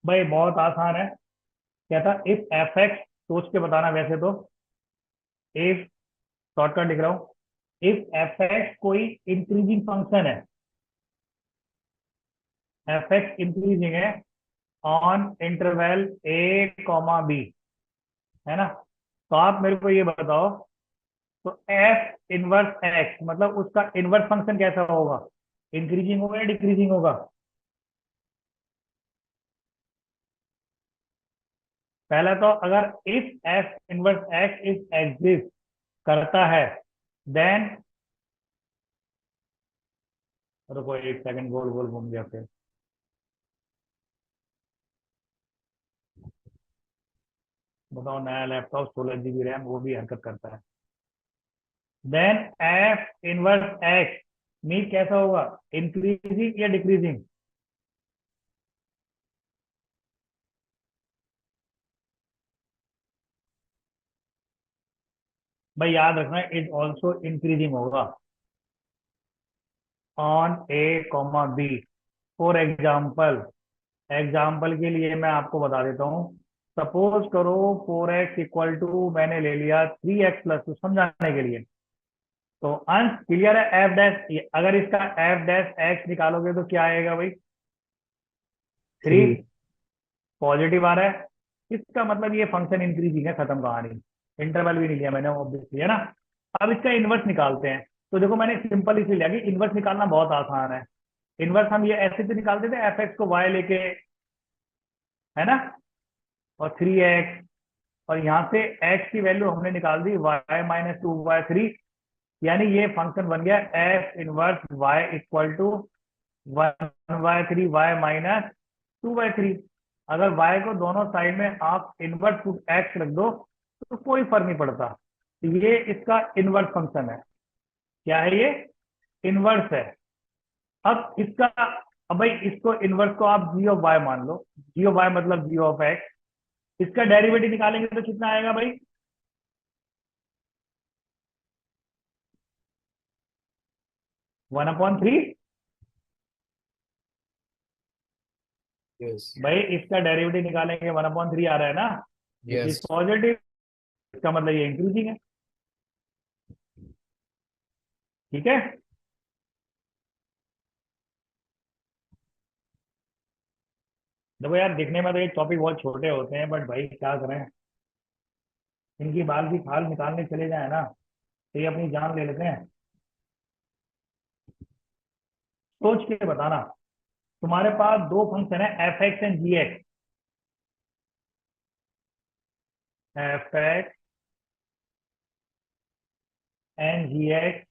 भाई बहुत आसान है। क्या था? इफ एफ एक्स, सोच के बताना वैसे तो। इफ, शॉर्टकट लिख रहा हूँ, इफ एफ एक्स कोई इंक्रीजिंग फंक्शन है, एफ एक्स इंक्रीजिंग है on interval A comma B, है ना? तो आप मेरे को ये बताओ, तो एफ इनवर्स एक्स मतलब उसका इनवर्स फंक्शन कैसा होगा? इंक्रीजिंग होगा या डिक्रीजिंग होगा? पहला तो, अगर if F inverse x is exist करता है, देन, रुको एक सेकंड, गोल गोल घूम गया फिर। बताओ, नया लैपटॉप 16 GB रैम, वो भी हरकत करता है। Then F inverse X mean कैसा होगा? इंक्रीजिंग या डिक्रीजिंग? भाई याद रखना, इज ऑल्सो इंक्रीजिंग होगा on A comma B. For example, example के लिए मैं आपको बता देता हूँ। सपोज करो 4x इक्वल टू, मैंने ले लिया 3x प्लस टू समझाने के लिए। तो अंश क्लियर है? एफ डैश, अगर इसका एफ डैश एक्स निकालोगे तो क्या आएगा भाई? 3। 3। पॉजिटिव आ रहा है, इसका मतलब ये फंक्शन इंक्रीजिंग है, खत्म कहानी। इंटरवल भी नहीं लिया मैंने ऑब्वियसली, है ना? अब इसका इन्वर्स निकालते हैं। तो देखो, मैंने सिंपल इसे लिया कि इन्वर्स निकालना बहुत आसान है। इन्वर्स हम ये ऐसे भी निकालते थे, एफ एक्स को वाई लेके, है ना? और 3x, और यहाँ से x की वैल्यू हमने निकाल दी y-2/3। यानी ये फंक्शन बन गया F inverse y equal to 1/3 y-2/3। अगर y को दोनों साइड में आप इनवर्स x रख दो तो कोई फर्क नहीं पड़ता। तो ये इसका इनवर्स फंक्शन है। क्या है ये? इनवर्स है। अब इसका, अब भाई इसको इनवर्स को आप जी ऑफ वाई मान लो। जी ऑफ वाई मतलब जी ऑफ एक्स। इसका डेरिवेटिव निकालेंगे तो कितना आएगा भाई? 1/3। यस। भाई इसका डेरिवेटिव निकालेंगे 1/3 आ रहा है ना? Which is yes. पॉजिटिव। इसका मतलब ये इंक्रीजिंग है। ठीक है। देखो यार, दिखने में तो ये टॉपिक बहुत छोटे होते हैं, बट भाई क्या करें, इनकी बाल की खाल निकालने चले जाए ना, तो ये अपनी जान ले लेते हैं। सोच के बताना। तुम्हारे पास दो फंक्शन है, F X and G X. F X and G X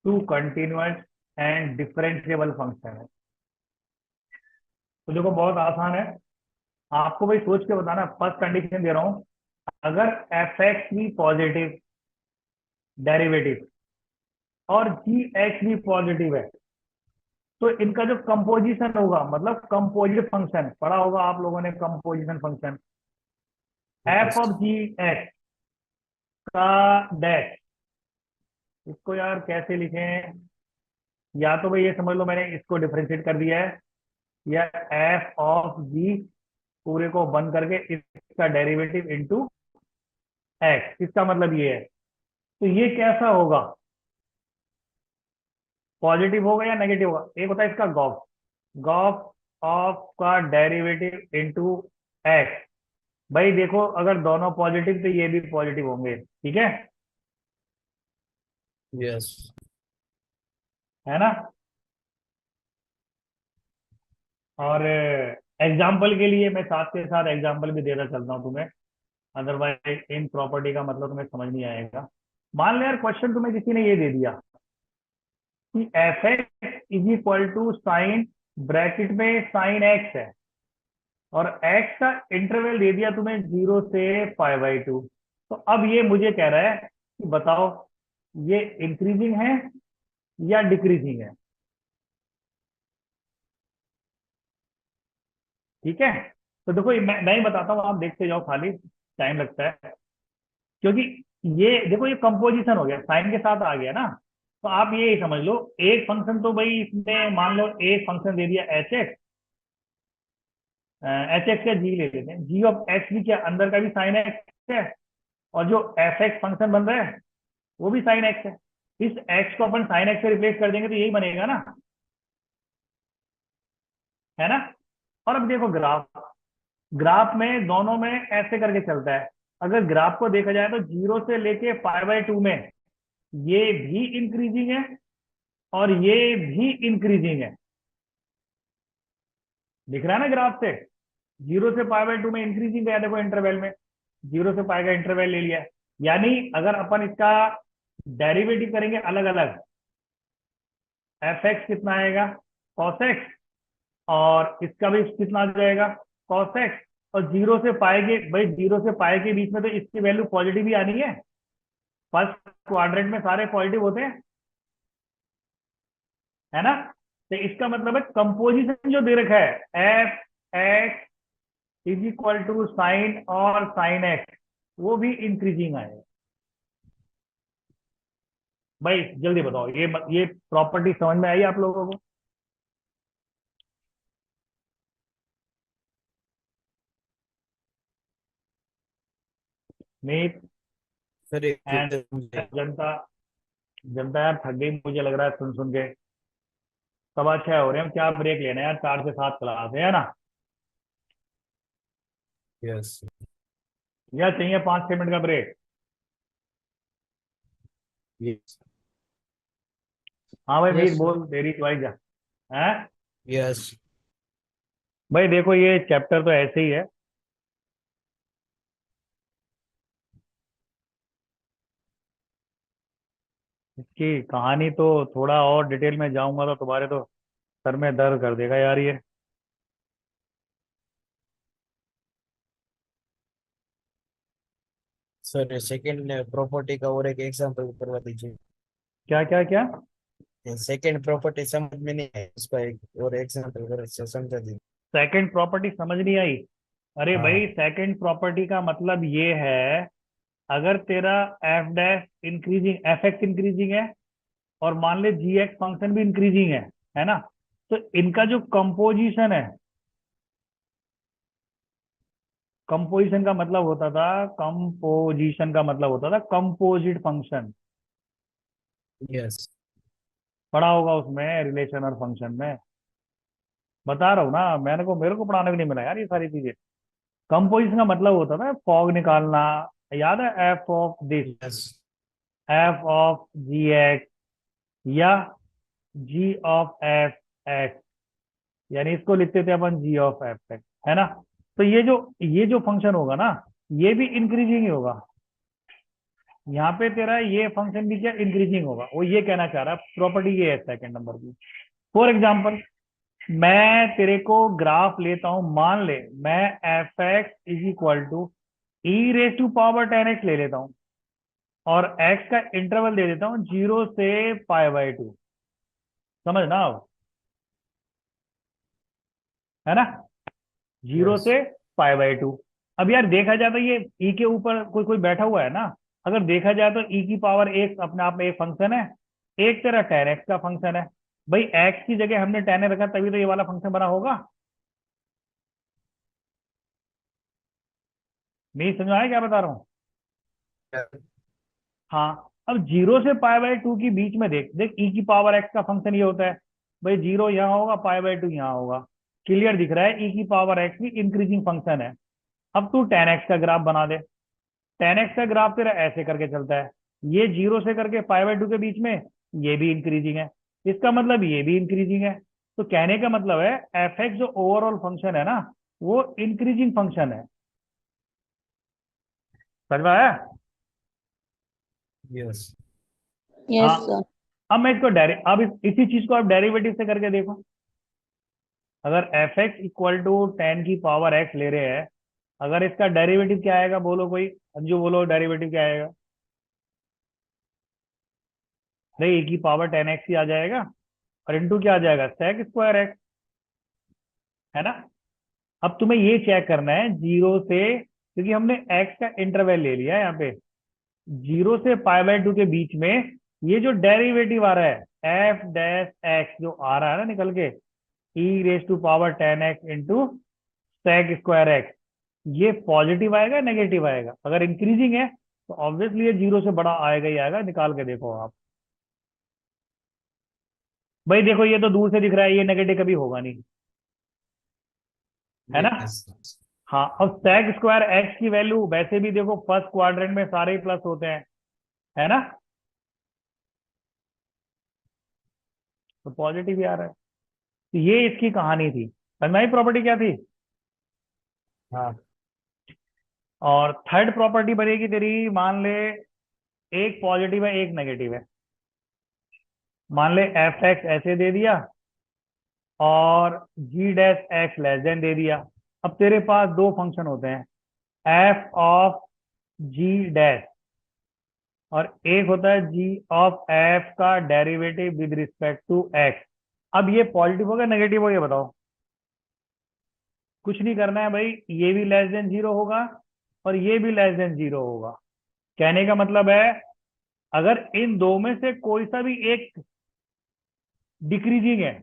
two continuous and differentiable function है। तो देखो बहुत आसान है, आपको भाई सोच के बताना। फर्स्ट कंडीशन दे रहा हूं, अगर एफ एक्स भी पॉजिटिव डेरिवेटिव और जी एक्स भी पॉजिटिव है, तो इनका जो कंपोजिशन होगा, मतलब कंपोजिट फंक्शन पढ़ा होगा आप लोगों ने, composition function, F yes. Of G X का डैश, इसको यार कैसे लिखें? या तो भाई ये समझ लो मैंने इसको डिफरेंशिएट कर दिया है, या एफ ऑफ जी पूरे को बंद करके इसका डेरिवेटिव इनटू एक्स, इसका मतलब ये है। तो ये कैसा होगा? पॉजिटिव होगा या नेगेटिव होगा? एक होता है इसका गॉफ, गॉफ ऑफ का डेरिवेटिव इनटू एक्स। भाई देखो, अगर दोनों पॉजिटिव तो ये भी पॉजिटिव होंगे, ठीक यस। है ना? और एग्जाम्पल के लिए मैं साथ के साथ एग्जाम्पल भी देता चलता हूँ तुम्हें, अदरवाइज इन प्रॉपर्टी का मतलब तुम्हें समझ नहीं आएगा। मान लो यार, क्वेश्चन तुम्हें किसी ने ये दे दिया कि F X is equal to sine, bracket में साइन एक्स है, और एक्स का इंटरवल दे दिया तुम्हें 0 से π/2। तो अब ये मुझे कह रहा है कि बताओ, ये इंक्रीजिंग है या डिक्रीजिंग है? ठीक है। तो देखो, मैं ही बताता हूँ, आप देखते जाओ, खाली टाइम लगता है। क्योंकि ये देखो, ये कंपोजिशन हो गया, साइन के साथ आ गया ना। तो आप ये समझ लो, एक फंक्शन तो भाई इसने मान लो एक फंक्शन दे दिया एच एक्स का जी ले लेते हैं, जी ऑफ एक्स भी क्या अंदर का भी साइन एक्स है, और जो एफ एक्स फंक्शन बन रहा है वो भी साइन एक्स है। इस एक्स को अपन साइन एक्स से रिप्लेस कर देंगे तो यही बनेगा ना, है ना। और अब देखो ग्राफ, ग्राफ में दोनों में ऐसे करके चलता है। अगर ग्राफ को देखा जाए तो 0 से लेके π/2 में ये भी इंक्रीजिंग है और ये भी इंक्रीजिंग है, दिख रहा है ना ग्राफ से। 0 से π/2 में इंक्रीजिंग है, देखो इंटरवल में 0 से पाई का इंटरवल ले लिया। यानी अगर अपन इसका डेरिवेटिव करेंगे अलग अलग, एफ एक्स कितना आएगा कॉस एक्स, और इसका भी कितना आ जाएगा कॉस एक्स। और 0 से पाई के, भाई 0 से पाई के बीच में तो इसकी वैल्यू पॉजिटिव ही आनी है, फर्स्ट क्वाड्रेंट में सारे पॉजिटिव होते हैं, है ना। तो इसका मतलब है कंपोजिशन जो दे रखा है F X is equal to sine और साइन एक्स, वो भी इंक्रीजिंग आएगा। भाई जल्दी बताओ, ये प्रॉपर्टी समझ में आई आप लोगों को? मीत सर एंड जनता, जनता यार थक गई मुझे लग रहा है सुन सुन के। 6:15 हो रहे हैं, क्या ब्रेक लेना है यार, 4 से 7 क्लास है ना। यस। या चाहिए 5-6 मिनट का ब्रेक? यस। हाँ भाई मीत यस। बोल, तेरी च्वाइस है। यस। भाई देखो ये चैप्टर तो ऐसे ही है, इसकी कहानी तो थोड़ा और डिटेल में जाऊंगा तो तुम्हारे तो सर में दर्द कर देगा यार ये। सर सेकंड प्रॉपर्टी का और एक एग्जांपल करवा दीजिए। क्या क्या क्या? सेकंड प्रॉपर्टी समझ में नहीं है, उसका एक और एग्जांपल कर समझा दीजिए। सेकंड प्रॉपर्टी समझ नहीं आई? अरे हाँ। भाई सेकंड प्रॉपर्टी का मतलब ये है, अगर तेरा F dash increasing, F X increasing है और मान ले जी एक्स फंक्शन भी इंक्रीजिंग है ना, तो इनका जो कंपोजिशन है, कंपोजिशन का मतलब होता था, कंपोजिशन का मतलब होता था कंपोजिट फंक्शन। यस। पढ़ा होगा उसमें रिलेशन और फंक्शन में, बता रहा हूँ ना, मेरे को पढ़ाने भी नहीं मिला यार ये सारी चीजें। कंपोजिशन का मतलब होता था फॉग निकालना, याद है F of this, yes. F of G X या जी ऑफ एफ एक्स, यानी इसको लिखते थे अपन जी ऑफ एफ एक्स, है ना। तो ये जो फंक्शन होगा ना, ये भी इंक्रीजिंग ही होगा। यहाँ पे तेरा ये फंक्शन भी क्या इंक्रीजिंग होगा, वो ये कहना चाह रहा है, प्रॉपर्टी ये है सेकंड नंबर की। फॉर एग्जाम्पल, मैं तेरे को ग्राफ लेता हूं, मान ले मैं F X is equal to E raise to power 10x ले लेता हूं, और x का इंटरवल दे देता हूं 0 से π/2, समझना अब, है ना, 0 यस। से π/2। अब यार देखा जाए तो ये ई के ऊपर कोई कोई बैठा हुआ है ना, अगर देखा जाए तो ई की पावर एक अपने आप में एक फंक्शन है, एक तेरा 10x का फंक्शन है। भाई x की जगह हमने 10 रखा तभी तो ये वाला फंक्शन बना होगा। नहीं समझ आया क्या बता रहा हूँ? हाँ, अब 0 से π/2 के बीच में देख देख, ई की पावर एक्स का फंक्शन ये होता है, भाई 0 यहाँ होगा, π/2 यहाँ होगा, क्लियर दिख रहा है, ई की पावर एक्स भी इंक्रीजिंग फंक्शन है। अब तू 10x का ग्राफ बना दे, 10x का ग्राफ तेरा ऐसे करके चलता है, ये 0 से करके π/2 के बीच में ये भी इंक्रीजिंग है, इसका मतलब ये भी इंक्रीजिंग है। तो कहने का मतलब है एफ एक्स जो ओवरऑल फंक्शन है ना, वो इंक्रीजिंग फंक्शन है। समझ में आया? यस। हाँ। Yes sir. अब मैं इसको अब इसी चीज को आप डेरिवेटिव से करके देखो। अगर एफ एक्स इक्वल टू 10 की पावर x ले रहे हैं, अगर इसका डेरिवेटिव क्या आएगा बोलो, कोई अंजू बोलो डेरिवेटिव क्या आएगा? अरे e की पावर 10x ही आ जाएगा, और इंटू क्या आ जाएगा सेक स्क्वायर एक्स, है ना। अब तुम्हें ये चेक करना है 0 से, क्योंकि हमने x का इंटरवल ले लिया है यहाँ पे, 0 से π/2 के बीच में ये जो डेरिवेटिव आ रहा है एफ डैश एक्स जो आ रहा है ना निकल के, e raise to power 10x into sec square x, ये पॉजिटिव आएगा नेगेटिव आएगा? अगर इंक्रीजिंग है तो ऑब्वियसली ये जीरो से बड़ा आएगा ही आएगा, निकाल के देखो आप। भाई देखो ये तो दूर से दिख रहा है, ये नेगेटिव कभी होगा नहीं, है ना? Yes. हाँ, अब सेक स्क्वायर एक्स की वैल्यू वैसे भी देखो फर्स्ट क्वाड्रेंट में सारे ही प्लस होते हैं, है ना? तो पॉजिटिव ही आ रहा है। तो ये इसकी कहानी थी। पहली प्रॉपर्टी क्या थी? हाँ और थर्ड प्रॉपर्टी बनेगी तेरी, मान ले एक पॉजिटिव है एक नेगेटिव है। मान ले एफ एक्स ऐसे दे दिया और g dash x less than दे दिया। अब तेरे पास दो फंक्शन होते हैं, एफ ऑफ जी डैश और एक होता है जी ऑफ एफ का derivative with respect to X. अब ये पॉजिटिव होगा नेगेटिव हो, ये बताओ? कुछ नहीं करना है भाई, ये भी लेस देन जीरो होगा और ये भी लेस देन जीरो होगा। कहने का मतलब है अगर इन दो में से कोई सा भी एक डिक्रीजिंग है,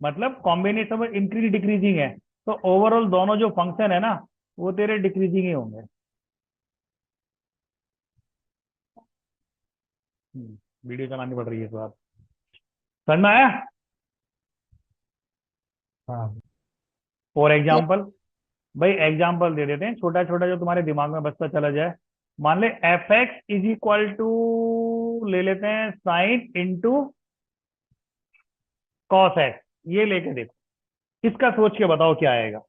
मतलब कॉम्बिनेशन में इंक्रीज डिक्रीजिंग है, तो ओवरऑल दोनों जो फंक्शन है ना वो तेरे डिक्रीजिंग ही होंगे। वीडियो चलानी पड़ रही है इस बार। समझ में आया? हाँ फॉर एग्जाम्पल, भाई एग्जाम्पल दे देते हैं छोटा छोटा जो तुम्हारे दिमाग में बसता चला जाए। मान ले F X is equal to, ले लेते हैं साइन इंटू कॉस एक्स, ये लेके देखो, इसका सोच के बताओ क्या आएगा।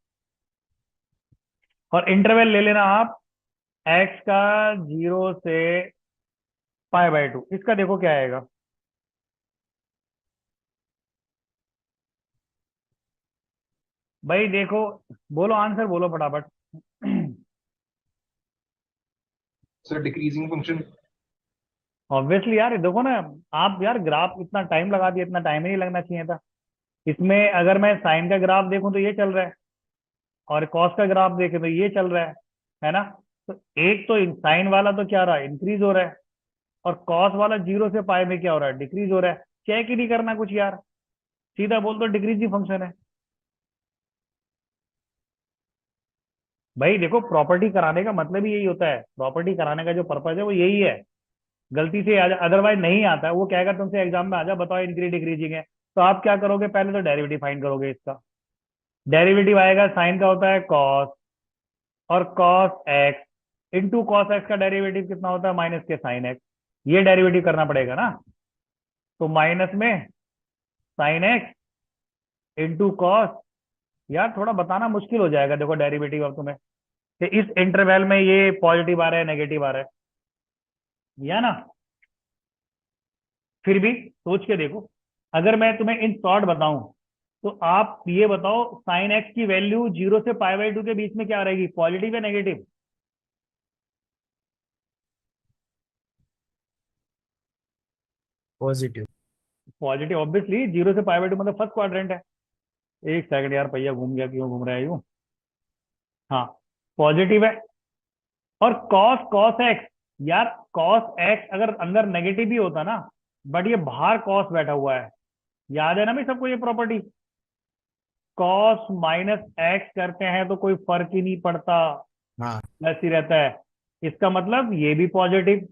और इंटरवल ले लेना आप एक्स का 0 से π/2, इसका देखो क्या आएगा। भाई देखो, बोलो आंसर बोलो फटाफट। Sir decreasing function. ऑब्वियसली यार, देखो ना, आप यार ग्राफ इतना टाइम लगा दिया, इतना टाइम ही नहीं लगना चाहिए था इसमें। अगर मैं साइन का ग्राफ देखूं तो ये चल रहा है, और कॉस का ग्राफ देखें तो ये चल रहा है ना? तो एक तो साइन वाला तो क्या रहा है, इंक्रीज हो रहा है, और कॉस वाला 0 से पाई में क्या हो रहा है, डिक्रीज हो रहा है। चेक ही नहीं करना कुछ यार, सीधा बोल दो डिक्रीजिंग फंक्शन है। भाई देखो, प्रॉपर्टी कराने का मतलब ही यही होता है, प्रॉपर्टी कराने का जो पर्पज है वो यही है। गलती से अदरवाइज नहीं आता है, वो कहेगा तुमसे एग्जाम में आ जा बताओ इंक्रीज डिक्रीजिंग है, तो आप क्या करोगे, पहले तो डेरिवेटिव फाइंड करोगे इसका। डेरिवेटिव आएगा, साइन का होता है कॉस, और cos x into cos x का डेरिवेटिव कितना होता है, माइनस के साइन एक्स। ये डेरिवेटिव करना पड़ेगा ना, तो माइनस में साइन एक्स इंटू कॉस। यार थोड़ा बताना मुश्किल हो जाएगा, देखो डेरिवेटिव अब तुम्हें कि इस इंटरवल में ये पॉजिटिव आ रहा है नेगेटिव आ रहा है, या ना? फिर भी सोच के देखो, अगर मैं तुम्हें इन शॉर्ट बताऊं तो आप ये बताओ साइन एक्स की वैल्यू 0 से π/2 के बीच में क्या रहेगी, पॉजिटिव या नेगेटिव? पॉजिटिव। पॉजिटिव ऑब्वियसली, 0 से π/2 मतलब फर्स्ट क्वाड्रेंट है। एक सेकंड यार, पहिया घूम गया, क्यों घूम रहा है यूं? हाँ, पॉजिटिव है। और कॉस कॉस एक्स, यार कॉस एक्स अगर अंदर नेगेटिव भी होता ना, बट ये बाहर कॉस बैठा हुआ है, याद है ना भाई सबको ये प्रॉपर्टी? कॉस माइनस एक्स करते हैं तो कोई फर्क ही नहीं पड़ता, हाँ प्लस ही रहता है। इसका मतलब ये भी पॉजिटिव।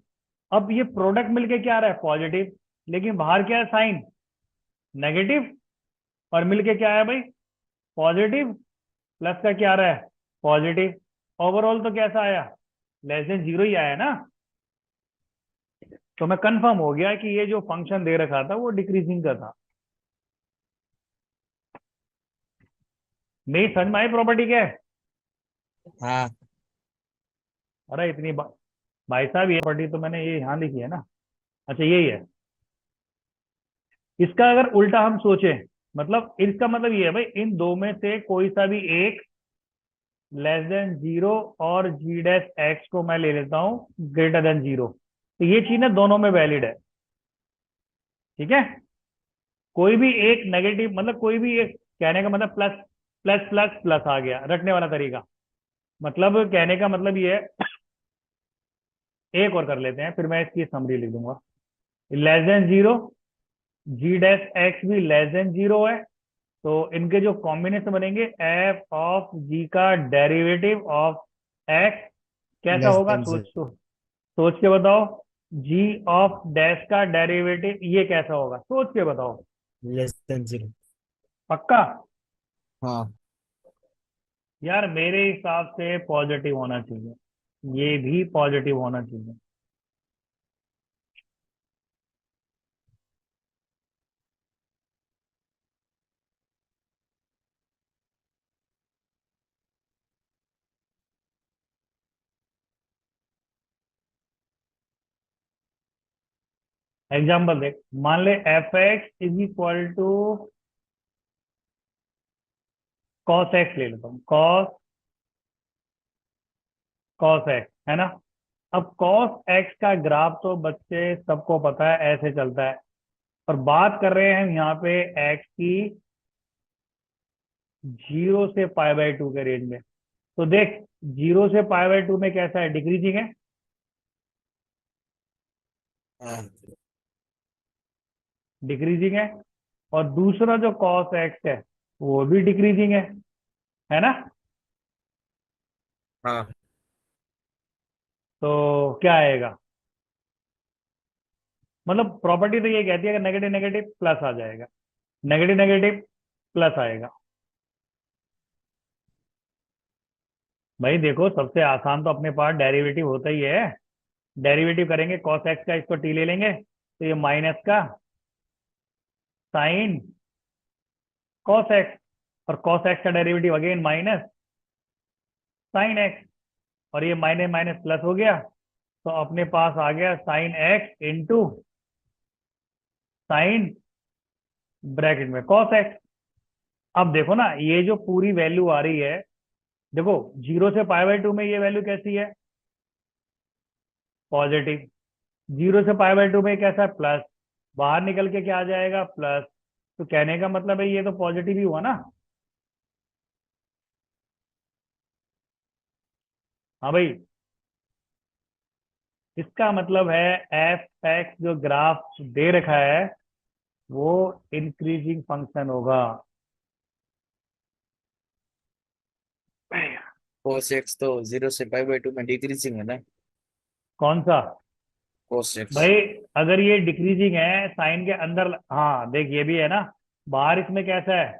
अब ये प्रोडक्ट मिलके क्या आ रहा है, पॉजिटिव, लेकिन बाहर क्या है, साइन नेगेटिव, और मिलके क्या है भाई, पॉजिटिव, प्लस का क्या आ रहा है, पॉजिटिव। ओवरऑल तो कैसा आया, लेस देन जीरो ही आया ना? तो मैं कंफर्म हो गया कि ये जो फंक्शन दे रखा था वो डिक्रीजिंग का था। मेरी समझ में आई प्रॉपर्टी क्या है? हाँ अरे भाई साहब, ये प्रॉपर्टी तो मैंने ये यहाँ लिखी है ना। अच्छा यही है। इसका अगर उल्टा हम सोचें, मतलब इसका मतलब ये है भाई, इन दो में से कोई सा भी एक लेस देन जीरो, और जी डैश एक्स को मैं ले लेता हूँ ग्रेटर देन जीरो, तो ये चीज ना दोनों में वैलिड है। ठीक है? कोई भी एक नेगेटिव, मतलब कोई भी एक, कहने का मतलब प्लस प्लस प्लस प्लस आ गया, रखने वाला तरीका, मतलब कहने का मतलब ये है। एक और कर लेते हैं, फिर मैं इसकी समरी लिख दूंगा। लेस देन जीरो, जी डैश एक्स भी लेस देन जीरो है, तो इनके जो कॉम्बिनेशन बनेंगे एफ ऑफ जी का डेरिवेटिव ऑफ एक्स कैसा लेस होगा, देन सोच जीरो, तो सोच के बताओ। जी ऑफ डैश का डेरिवेटिव ये कैसा होगा, सोच के बताओ। Less than zero. पक्का? हाँ। यार मेरे हिसाब से पॉजिटिव होना चाहिए, ये भी पॉजिटिव होना चाहिए। एग्जाम्पल देख, मान ले F X is equal to cos X ले लेता हूँ, कॉस कॉस एक्स है ना। अब कॉस एक्स का ग्राफ तो बच्चे सबको पता है ऐसे चलता है, और बात कर रहे हैं हम यहाँ पे एक्स की जीरो से पाई बाई टू के रेंज में। तो देख, जीरो से पाई बाई टू में कैसा है, डिक्रीजिंग है, हाँ। डिक्रीजिंग है। और दूसरा जो कॉस एक्स है वो भी डिक्रीजिंग है ना। हाँ। तो क्या आएगा, मतलब प्रॉपर्टी तो ये कहती है कि नेगेटिव नेगेटिव प्लस आ जाएगा, नेगेटिव नेगेटिव प्लस आएगा। भाई देखो, सबसे आसान तो अपने पास डेरिवेटिव होता ही है। डेरिवेटिव करेंगे कॉस एक्स का, इसको टी ले लेंगे तो ये माइनस का साइन कॉस एक्स, और कॉस एक्स का derivative again minus sine x, और ये माइनस माइनस प्लस हो गया, तो अपने पास आ गया sine x into sine bracket में कॉस एक्स। अब देखो ना, ये जो पूरी वैल्यू आ रही है, देखो जीरो से पाई बाई टू में ये वैल्यू कैसी है, पॉजिटिव। जीरो से पाई बाई टू में कैसा है, प्लस। बाहर निकल के क्या आ जाएगा, प्लस। तो कहने का मतलब है ये तो पॉजिटिव ही हुआ ना। हाँ भाई, इसका मतलब है एफ एक्स जो ग्राफ दे रखा है वो इंक्रीजिंग फंक्शन होगा। cos x तो जीरो से पाई बाई टू में डिक्रीजिंग है ना। कौन सा? cos x भाई अगर ये डिक्रीजिंग है साइन के अंदर, हाँ देख ये भी है ना, बाहर इसमें कैसा है,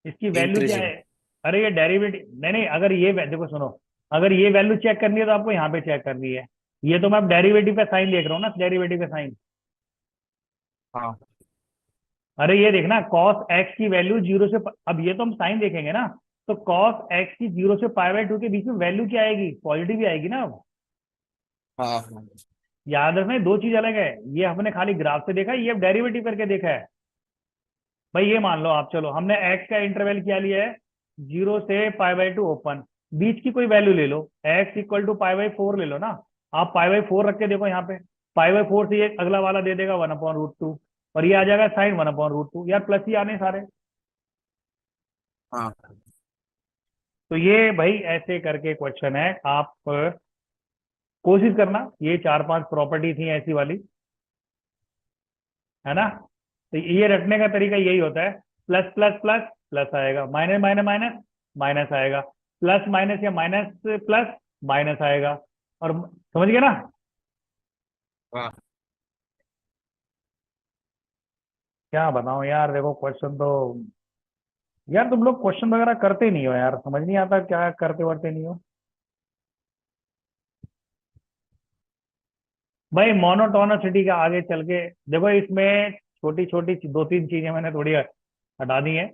इसकी वैल्यू क्या इंक्रीजिंग। है। अरे ये डेरिवेटिव नहीं नहीं, अगर ये देखो सुनो, अगर ये वैल्यू चेक करनी है तो आपको यहाँ पे चेक करनी है। ये तो मैं डेरिवेटिव का साइन देख रहा हूँ ना, डेरिवेटिव का साइन। हाँ। अरे ये देखना, कॉस एक्स की वैल्यू जीरो से अब ये तो हम साइन देखेंगे ना, तो कॉस एक्स की जीरो से पाई बाई टू के बीच में वैल्यू क्या आएगी, पॉजिटिव ही आएगी ना अब। हाँ। हाँ। याद रखना, ये दो चीज अलग है, ये हमने खाली ग्राफ से देखा है, ये अब डेरिवेटिव करके देखा है। भाई ये मान लो आप, चलो हमने एक्स का इंटरवल क्या लिया है, जीरो से पाई बाई टू ओपन, बीच की कोई वैल्यू ले लो, x equal to pi by four ले लो ना। आप पाई बाई फोर रख के देखो यहाँ पे, पाई बाई फोर से ये अगला वाला दे देगा वन अपॉन रूट टू, और ये आ जाएगा sine one upon root two, यार प्लस ही आने सारे। हाँ। तो ये भाई ऐसे करके क्वेश्चन है, आप कोशिश करना, ये चार पांच प्रॉपर्टी थी ऐसी वाली, है ना। तो ये रखने का तरीका यही होता है, प्लस प्लस प्लस प्लस आएगा, माइनस माइनस माइनस माइनस आएगा, प्लस माइनस या माइनस प्लस माइनस आएगा, और समझ गए ना। हाँ। क्या बताऊं यार, देखो क्वेश्चन तो, यार तुम लोग क्वेश्चन वगैरह करते नहीं हो यार, समझ नहीं आता क्या करते वर्ते नहीं हो। भाई मोनोटोनिसिटी का आगे चल के देखो, इसमें छोटी छोटी दो तीन चीजें मैंने थोड़ी हटा दी हैं।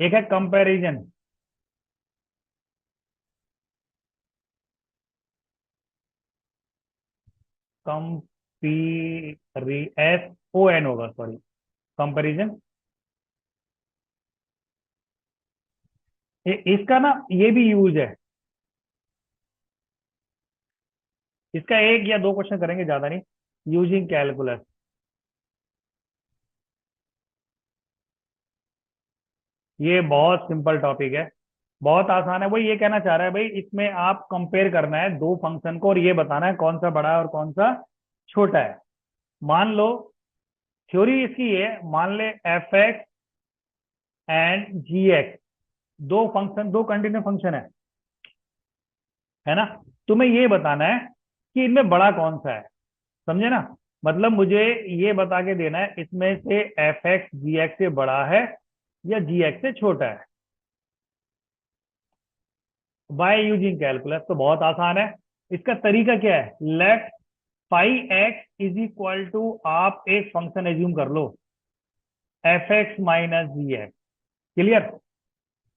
एक है कंपैरिजन, कंपी एस ओ एन होगा, सॉरी, कंपैरिजन। इसका ना ये भी यूज है, इसका एक या दो क्वेश्चन करेंगे, ज्यादा नहीं। यूजिंग कैलकुलस, ये बहुत सिंपल टॉपिक है, बहुत आसान है। वो ये कहना चाह रहा है भाई, इसमें आप कंपेयर करना है दो फंक्शन को, और ये बताना है कौन सा बड़ा है और कौन सा छोटा है। मान लो थ्योरी इसकी है, मान ले F X and G X दो फंक्शन, दो कंटिन्यूस फंक्शन है ना। तुम्हें ये बताना है कि इनमें बड़ा कौन सा है, समझे ना। मतलब मुझे ये बता के देना है इसमें से एफ एक्स जी एक्स से बड़ा है या जी एक्स से छोटा है, बाय यूजिंग कैलकुलस। तो बहुत आसान है। इसका तरीका क्या है, let five X is equal to, आप एक फंक्शन एज्यूम कर लो F X minus G X. Clear.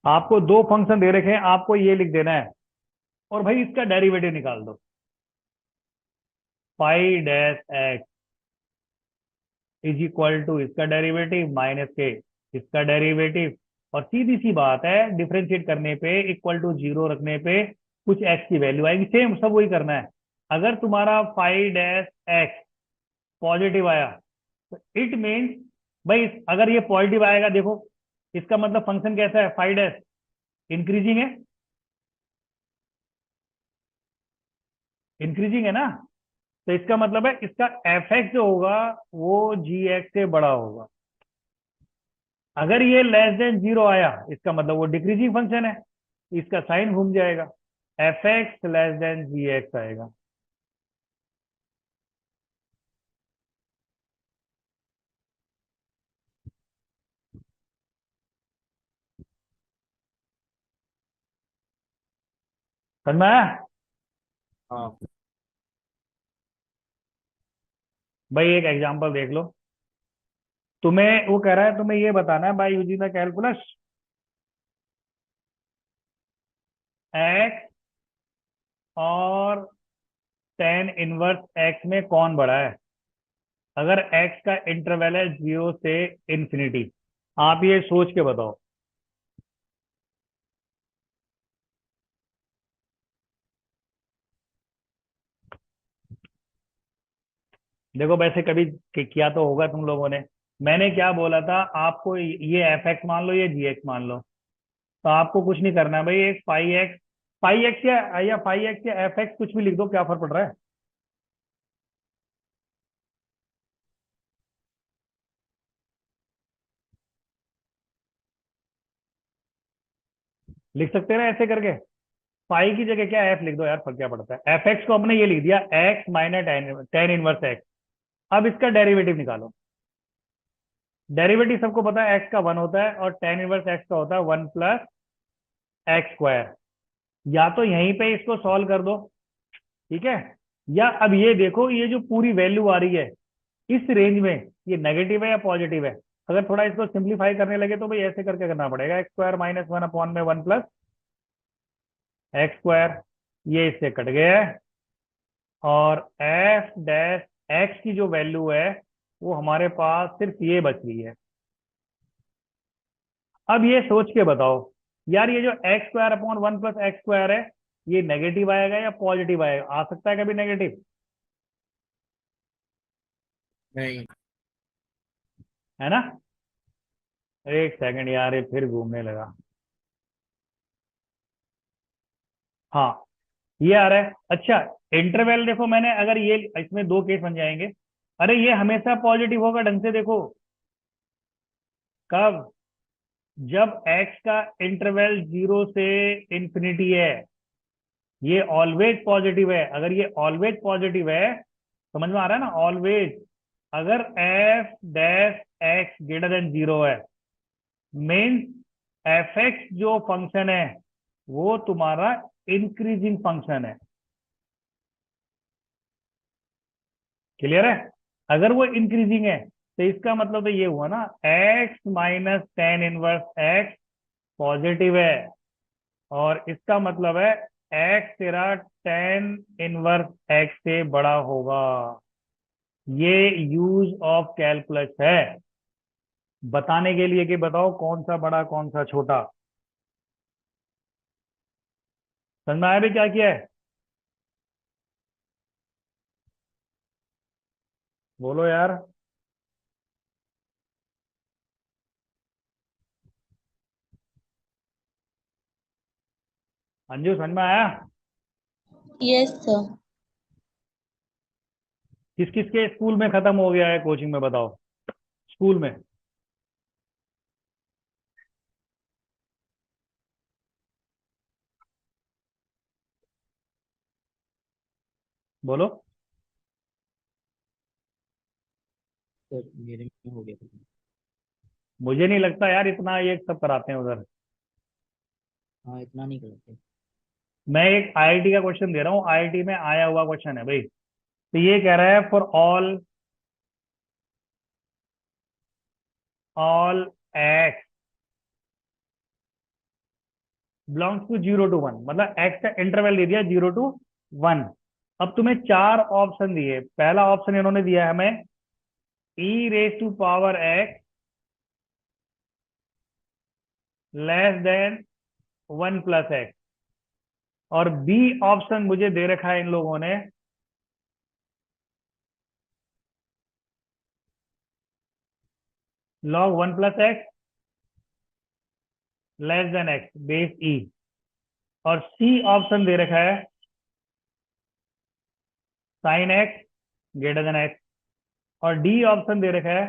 आपको दो फंक्शन दे रखे हैं, आपको ये लिख देना है और भाई इसका डेरिवेटिव निकाल दो, five dash X is equal to इसका डेरिवेटिव माइनस के इसका डेरिवेटिव। और सीधी सी बात है, डिफरेंशिएट करने पे इक्वल टू जीरो रखने पे कुछ एक्स की वैल्यू आएगी, सेम सब वही करना है। अगर तुम्हारा फाइव डैश एक्स पॉजिटिव आया तो इट मीन्स, भाई अगर ये पॉजिटिव आएगा देखो, इसका मतलब फंक्शन कैसा है, फाइव डैश इंक्रीजिंग है, इंक्रीजिंग है ना। तो इसका मतलब है इसका एफ एक्स जो होगा वो जी एक्स से बड़ा होगा। अगर ये लेस देन जीरो आया इसका मतलब वो डिक्रीजिंग फंक्शन है, इसका साइन घूम जाएगा, एफ एक्स लेस देन जी एक्स आएगा। समझ में आया। हाँ। भाई एक एग्जांपल देख लो, तुम्हें वो कह रहा है तुम्हें ये बताना है by using the calculus x और टेन इनवर्स एक्स में कौन बड़ा है, अगर एक्स का इंटरवल है जीरो से इंफिनिटी। आप ये सोच के बताओ। देखो वैसे कभी किया तो होगा तुम लोगों ने। मैंने क्या बोला था आपको, ये एफ एक्स मान लो, ये जी एक्स मान लो। तो आपको कुछ नहीं करना है भाई, एक फाइव एक्स या फाइव एक्स या एफ एक्स कुछ भी लिख दो, क्या फर्क पड़ रहा है। लिख सकते हैं ना ऐसे करके, फाइव की जगह क्या एफ लिख दो यार, फर्क क्या पड़ता है। एफ एक्स को हमने ये लिख दिया x minus tan inverse x. अब इसका डेरिवेटिव निकालो। डेरिवेटिव सबको पता है एक्स का वन होता है और टेन इनवर्स एक्स का होता है वन प्लस एक्स स्क्वायर। या तो यहीं पे इसको सॉल्व कर दो, ठीक है, या अब ये देखो ये जो पूरी वैल्यू आ रही है इस रेंज में, ये नेगेटिव है या पॉजिटिव है। अगर थोड़ा इसको सिंप्लीफाई करने लगे तो भाई ऐसे करके करना पड़ेगा, x square minus one upon में वन प्लस एक्स स्क्वायर, ये इससे कट गया है। और एफ डैश एक्स की जो वैल्यू है वो हमारे पास सिर्फ ये बच रही है। अब ये सोच के बताओ यार, ये जो x square upon one plus x square है, ये नेगेटिव आएगा या पॉजिटिव आएगा, आ सकता है कभी नेगेटिव, नहीं। है ना। एक सेकंड यार, ये फिर घूमने लगा। हाँ ये आ रहा है। अच्छा, इंटरवल देखो मैंने, अगर ये इसमें दो केस बन जाएंगे। अरे ये हमेशा पॉजिटिव होगा, ढंग से देखो। कब, जब x का इंटरवल जीरो से इंफिनिटी है, ये ऑलवेज पॉजिटिव है। अगर ये ऑलवेज पॉजिटिव है, समझ में आ रहा है ना, ऑलवेज। अगर F dash x greater than zero है, मीन्स एफ एक्स जो फंक्शन है वो तुम्हारा इंक्रीजिंग फंक्शन है। क्लियर है। अगर वो इंक्रीजिंग है तो इसका मतलब तो ये हुआ ना, x minus tan inverse x positive है, और इसका मतलब है एक्स तेरा टेन इनवर्स एक्स से बड़ा होगा। ये यूज ऑफ कैलकुलस है, बताने के लिए कि बताओ कौन सा बड़ा कौन सा छोटा। समझ में आया भी क्या किया है, बोलो यार। अंजू समझ में आया। Yes, sir. किस किस के स्कूल में खत्म हो गया है कोचिंग में, बताओ स्कूल में। बोलो। तो मेरे में हो गया था। मुझे नहीं लगता यार इतना ये सब कराते हैं उधर। हाँ, इतना नहीं करते। मैं एक आईआईटी का क्वेश्चन दे रहा हूँ, आईआईटी में आया हुआ क्वेश्चन है भाई। तो ये कह रहा है for all X belongs to 0 to 1, मतलब एक्स का इंटरवल दे दिया 0 to 1। अब तुम्हें चार ऑप्शन दिए। पहला ऑप्शन इन्होंने दिया है हमें e⁻x <1 + x, और बी ऑप्शन मुझे दे रखा है इन लोगों ने log 1 + x x बेस ई, और सी ऑप्शन दे रखा है sin x x, और डी ऑप्शन दे रखा है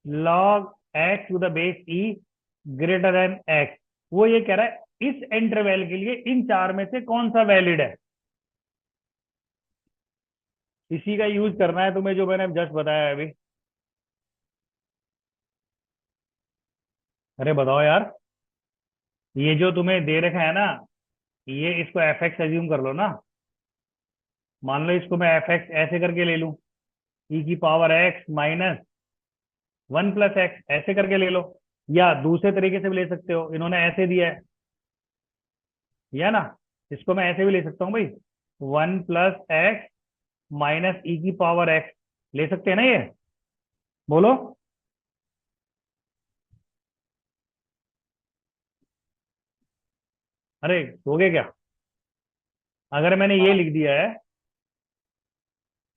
log x⁻e x। वो ये कह रहा है इस इंटरवल के लिए इन चार में से कौन सा वैलिड है। इसी का यूज करना है तुम्हें, जो मैंने जस्ट बताया है अभी। अरे बताओ यार, ये जो तुम्हें दे रखा है ना, ये इसको एफ एक्स एज्यूम कर लो ना। मान लो इसको मैं एफ एक्स ऐसे करके ले लूं, e⁻x -1 + x ऐसे करके ले लो, या दूसरे तरीके से भी ले सकते हो, इन्होंने ऐसे दिया है, या ना। इसको मैं ऐसे भी ले सकता हूँ भाई, 1 + x -e⁻x ले सकते हैं ना ये। बोलो। अरे हो गया क्या? अगर मैंने ये लिख दिया है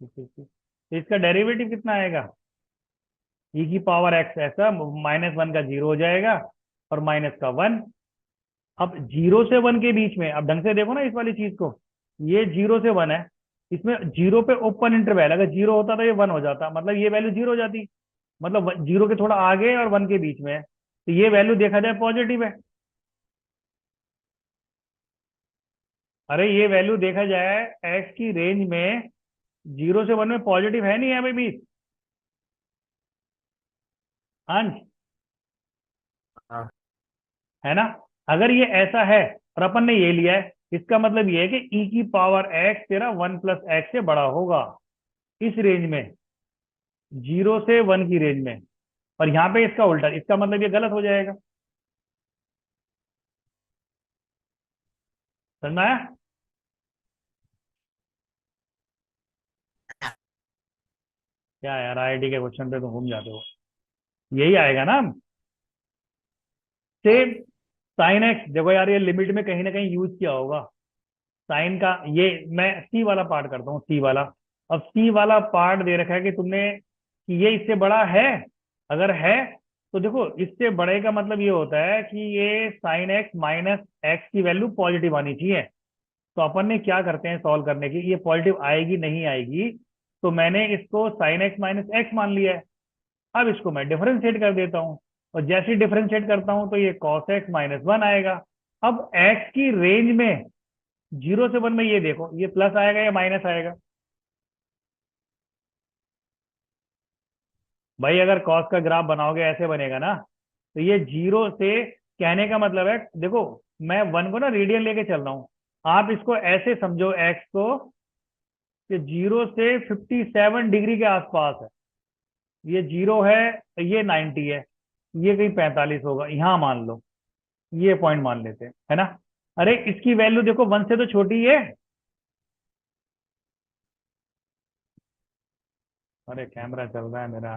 तो इसका डेरिवेटिव कितना आएगा? e⁻x ऐसा, -1 का 0 हो जाएगा और माइनस का 1। अब 0 से 1 के बीच में, अब ढंग से देखो ना इस वाली चीज को, ये 0 से 1 है, इसमें 0 पे ओपन इंटरवल, अगर 0 होता तो ये 1 हो जाता, मतलब ये वैल्यू 0 हो जाती, मतलब 0 के थोड़ा आगे और 1 के बीच में है, तो ये वैल्यू देखा जाए पॉजिटिव है। अरे ये वैल्यू देखा जाए एक्स की रेंज में 0 से 1 में पॉजिटिव है नहीं है भाई बीच? हाँ, हाँ। है ना। अगर ये ऐसा है और अपन ने ये लिया है, इसका मतलब ये है कि e⁻x तेरा 1 + x से बड़ा होगा इस रेंज में, 0 से 1 की रेंज में। और यहाँ पे इसका उल्टा, इसका मतलब ये गलत हो जाएगा। समझ में आया? क्या यार, आईआईटी के क्वेश्चन पे तो घूम जाते हो। यही आएगा ना सेम। साइन एक्स देखो यार, ये लिमिट में कहीं ना कहीं यूज किया होगा साइन का। ये मैं सी वाला पार्ट करता हूँ, सी वाला। अब सी वाला पार्ट दे रखा है कि तुमने कि ये इससे बड़ा है, अगर है तो देखो इससे बड़े का मतलब ये होता है कि ये साइन एक्स -x की वैल्यू पॉजिटिव आनी चाहिए। तो अपन ने क्या करते हैं सॉल्व करने की, ये पॉजिटिव आएगी नहीं आएगी, तो मैंने इसको साइन एक्स -x मान लिया है। अब इसको मैं डिफरेंशिएट कर देता हूँ, और जैसे ही डिफरेंशिएट करता हूँ तो ये cos x -1 आएगा। अब x की रेंज में 0 से 1 में ये देखो, ये प्लस आएगा या माइनस आएगा? भाई अगर कॉस का ग्राफ बनाओगे ऐसे बनेगा ना, तो ये 0 से, कहने का मतलब है देखो, मैं 1 को ना रेडियन लेके चल रहा हूँ, आप इसको ऐसे समझो एक्स को कि 0 से 57 डिग्री के आसपास है। ये 0 है, ये 90 है, ये कहीं 45 होगा यहाँ मान लो, ये पॉइंट मान लेते हैं, है ना। अरे इसकी वैल्यू देखो 1 से तो छोटी है। अरे कैमरा चल रहा है मेरा।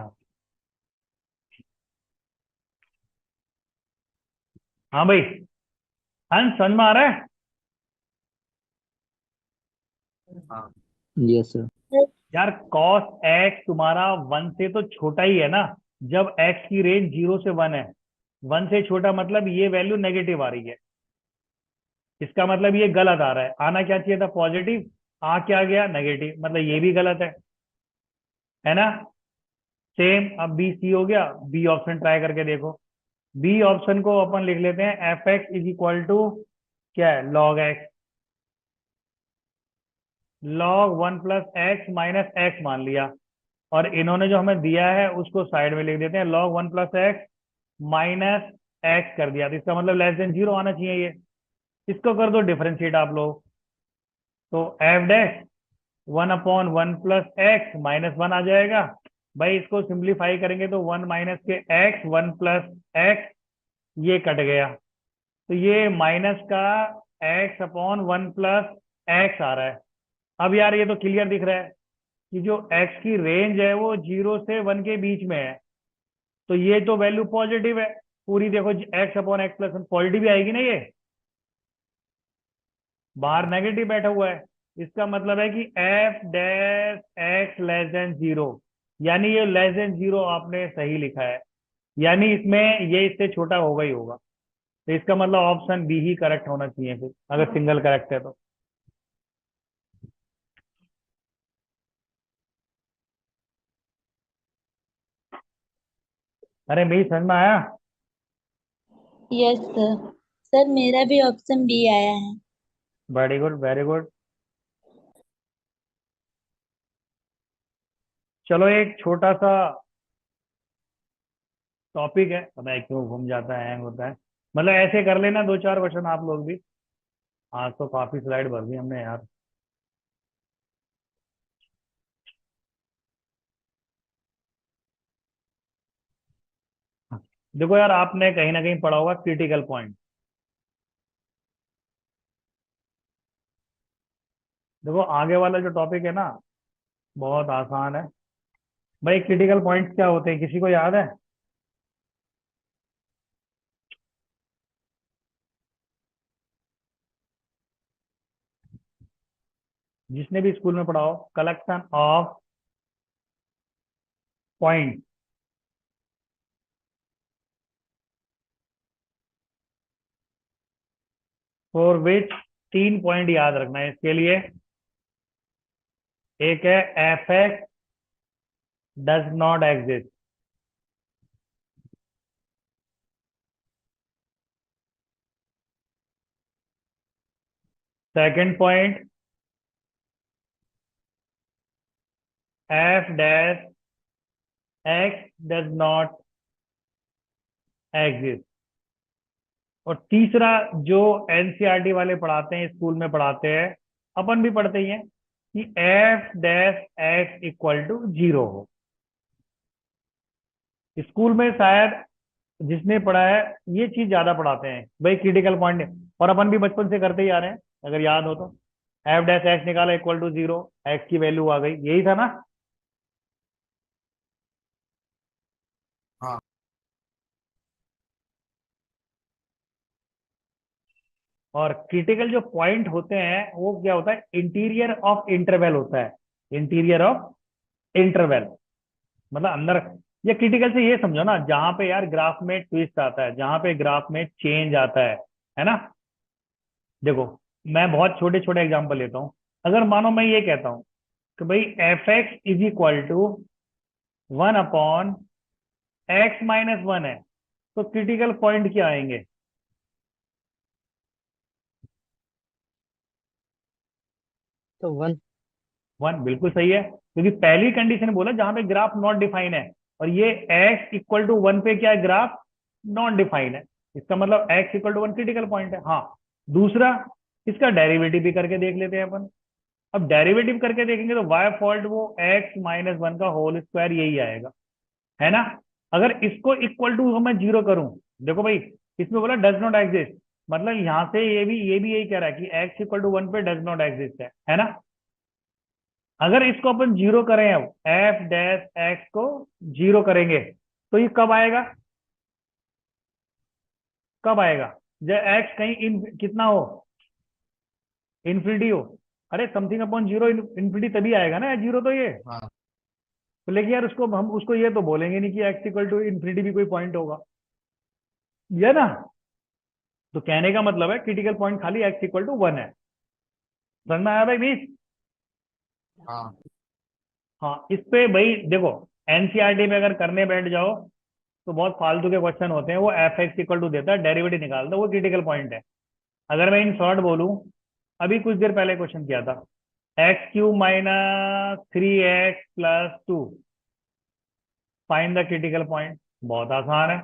हाँ भाई, हंस समझ में आ रहा है? हाँ। Yes sir. यार cos x तुम्हारा 1 से तो छोटा ही है ना, जब x की रेंज 0 से 1 है। 1 से छोटा मतलब ये वैल्यू नेगेटिव आ रही है, इसका मतलब ये गलत आ रहा है। आना क्या चाहिए था? पॉजिटिव। आ क्या गया नेगेटिव, मतलब ये भी गलत है ना। सेम अब बी सी हो गया, बी ऑप्शन ट्राई करके देखो। बी ऑप्शन को अपन लिख लेते हैं F X is equal to क्या है, log X, log 1 + x - x मान लिया। और इन्होंने जो हमें दिया है उसको साइड में लिख देते हैं, log 1 + x माइनस एक्स कर दिया, तो इसका मतलब लेस देन 0 आना चाहिए ये। इसको कर दो डिफरेंशिएट आप लोग, तो एफ डैश 1/1 + x - 1 आ जाएगा। भाई इसको सिंप्लीफाई करेंगे तो 1 माइनस के x 1 + x, ये कट गया, तो ये माइनस का x/1 + x आ रहा है। अब यार ये तो क्लियर दिख रहा है कि जो x की रेंज है वो 0 से 1 के बीच में है, तो ये तो वैल्यू पॉजिटिव है पूरी। देखो x/x+1 पॉजिटिव ही आएगी ना ये, बाहर नेगेटिव बैठा हुआ है। इसका मतलब है कि F dash x less then 0, यानी ये लेस देन 0 आपने सही लिखा है, यानी इसमें ये इससे छोटा होगा ही होगा। तो इसका मतलब ऑप्शन बी ही करेक्ट होना चाहिए फिर, अगर सिंगल करेक्ट है तो। अरे मेरी समझ में आया। Yes sir. सर मेरा भी ऑप्शन बी आया है। Very good very good. चलो एक छोटा सा टॉपिक है, पता है क्यों घूम जाता है, हैंग होता है, मतलब ऐसे कर लेना 2-4 क्वेश्चन आप लोग भी। आज तो काफी स्लाइड भर दी हमने यार। देखो यार आपने कहीं ना कहीं पढ़ा होगा क्रिटिकल पॉइंट। देखो आगे वाला जो टॉपिक है ना, बहुत आसान है। भाई क्रिटिकल पॉइंट्स क्या होते हैं, किसी को याद है? जिसने भी स्कूल में पढ़ा हो, collection of point for which, 3 point याद रखना है इसके लिए। एक है F x does not exist, second point F dash x does not exist, और तीसरा जो एनसीईआरटी वाले पढ़ाते हैं, स्कूल में पढ़ाते हैं, अपन भी पढ़ते ही हैं, कि F dash X equal to 0 हो। स्कूल में शायद जिसने पढ़ा है ये चीज ज्यादा पढ़ाते हैं भाई, क्रिटिकल पॉइंट, और अपन भी बचपन से करते ही आ रहे हैं, अगर याद हो तो। एफ डैश एक्स निकाला इक्वल टू 0, एक्स की वैल्यू आ गई, यही था ना। हाँ। और क्रिटिकल जो पॉइंट होते हैं वो क्या होता है, इंटीरियर ऑफ इंटरवल होता है, इंटीरियर ऑफ इंटरवल, मतलब अंदर। ये क्रिटिकल से ये समझो ना, जहां पे यार ग्राफ में ट्विस्ट आता है, जहां पे ग्राफ में चेंज आता है ना। देखो मैं बहुत छोटे छोटे एग्जांपल लेता हूँ। अगर मानो मैं ये कहता हूँ कि भाई F X is equal to 1/x - 1 है, तो क्रिटिकल पॉइंट क्या आएंगे? तो 1। 1 बिल्कुल सही है, क्योंकि पहली कंडीशन बोला जहां पे ग्राफ नॉट डिफाइन है, और ये x इक्वल टू 1 पे क्या है, ग्राफ नॉन डिफाइन है, इसका मतलब x equal to 1 critical point है। हाँ, दूसरा इसका डेरिवेटिव भी करके देख लेते हैं अपन। अब डेरिवेटिव करके देखेंगे तो y फॉल्ट वो x - 1 का होल स्क्वायर यही आएगा, है ना। अगर इसको इक्वल टू मैं 0 करूं, देखो भाई इसमें बोला डज नॉट एग्जिस्ट, मतलब यहां से ये भी यही कह रहा है कि x इक्वल टू 1 पे डज नॉट एग्जिस्ट है ना। अगर इसको अपन 0 करें, अब एफ डैश एक्स को 0 करेंगे, तो ये कब आएगा, कब आएगा? जब एक्स कहीं कितना हो, इन्फिनिटी हो। अरे समथिंग अपॉन 0 इन्फिनिटी तभी आएगा ना 0, तो ये हाँ। तो, लेकिन यार उसको हम उसको ये तो बोलेंगे नहीं कि एक्स इक्वल टू इन्फिनिटी भी कोई पॉइंट होगा, ये ना। तो कहने का मतलब है क्रिटिकल पॉइंट खाली एक्स इक्वल टू 1 है। समझ में आया भाई बीस? हाँ हाँ, इस पे भाई देखो, एनसीईआरटी में अगर करने बैठ जाओ तो बहुत फालतू के क्वेश्चन होते हैं। वो एफ एक्स इक्वल टू देता है, डेरिवेटिव निकालता है, वो क्रिटिकल पॉइंट है। अगर मैं इन शॉर्ट बोलूं, अभी कुछ देर पहले क्वेश्चन किया था, x Q minus 3x+2, find the critical point. बहुत आसान है,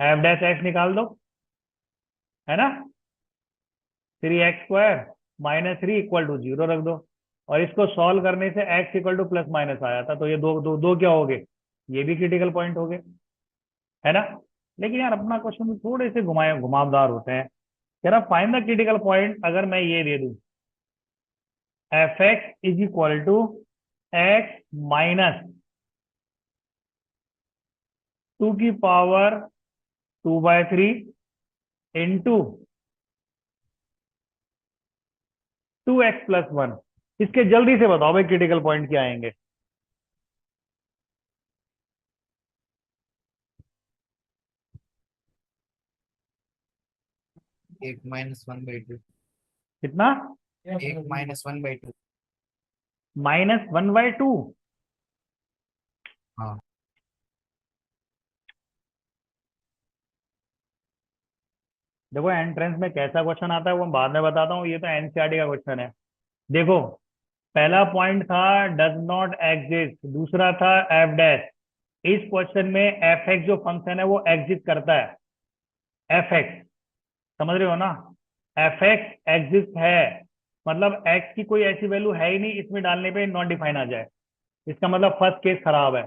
एफ डैश एक्स निकाल दो, है ना। 3x² माइनस 3 इक्वल टू 0 रख दो, और इसको सॉल्व करने से x equal two plus minus आया था, तो ये दो दो दो क्या हो गए, ये भी क्रिटिकल पॉइंट हो गए, है ना। लेकिन यार अपना क्वेश्चन थोड़े से घुमाए घुमावदार होते हैं। कह रहा फाइंड द क्रिटिकल पॉइंट, अगर मैं ये दे दूं F X is equal to X minus 2 की पावर 2/3 इंटू 2x+1, इसके जल्दी से बताओ भाई क्रिटिकल पॉइंट क्या आएंगे। एक -1/2। कितना? एक -1/2। -1/2। हाँ देखो एंट्रेंस में कैसा क्वेश्चन आता है वो मैं बाद में बताता हूँ, ये तो एनसीईआरटी का क्वेश्चन है। देखो, पहला पॉइंट था डज नॉट एग्जिस्ट, दूसरा था एफ डैश। इस क्वेश्चन में एफ एक्स जो फंक्शन है वो एग्जिस्ट करता है, एफ एक्स, समझ रहे हो ना। एफ एक्स एग्जिस्ट है, मतलब एक्स की कोई ऐसी वैल्यू है ही नहीं इसमें डालने पे नॉट डिफाइन आ जाए, इसका मतलब फर्स्ट केस खराब है।